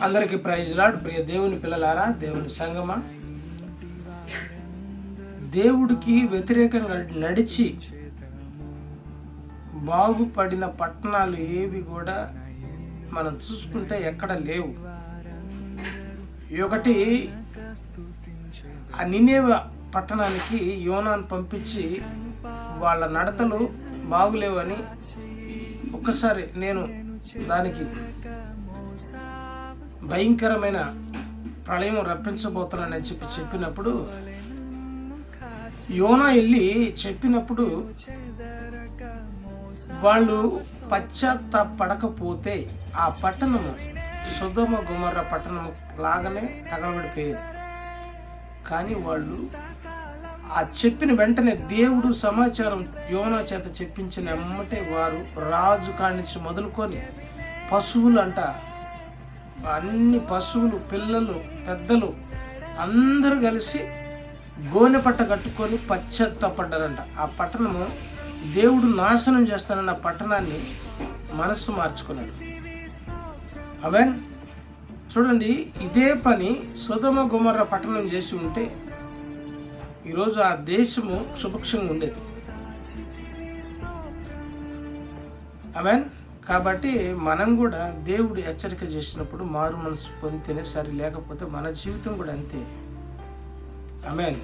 అందరికీ praise lord. ప్రియ దేవుని పిల్లలారా, దేవుని సంగమా, దేవుడికి వ్యతిరేకంగా నడిచి బాగుపడిన పట్టణాలు ఏవి కూడా మనం చూసుకుంటే ఎక్కడ లేవు. ఒకటి, ఆ నినేవే పట్టణానికి యోనాను పంపించి వాళ్ళ నడతలు బాగులేవని ఒక్కసారి నేను దానికి భయంకరమైన ప్రళయం రప్పించబోతున్నానని చెప్పినప్పుడు యోనా వెళ్ళి చెప్పినప్పుడు వాళ్ళు పశ్చాత్తాపడకపోతే ఆ పట్టణము సొదొమ గొమొర్రా పట్టణము లాగానే తగలబడిపోయేది. కానీ వాళ్ళు ఆ చెప్పిన వెంటనే దేవుడు సమాచారం యోనా చేత చెప్పించిన ఎమ్మటే వారు రాజు కాడి నుంచి మొదలుకొని పశువులు అంట, అన్ని పశువులు, పిల్లలు, పెద్దలు అందరూ కలిసి గోనె పట్ట కట్టుకొని పశ్చాత్తాపడ్డారంట. ఆ పట్టణము దేవుడు నాశనం చేస్తానన్న పట్టణాన్ని మనస్సు మార్చుకున్నాడు. అవెన్ చూడండి, ఇదే పని సొదొమ గొమొర్రా పట్టణం చేసి ఉంటే ఈరోజు ఆ దేశము సుభిక్షంగా ఉండేది. అవెన్ కాబట్టి మనం కూడా దేవుడు హెచ్చరిక చేసినప్పుడు మారు మనసు పొందితేనే సరి, లేకపోతే మన జీవితం కూడా అంతే. ఆమేన్.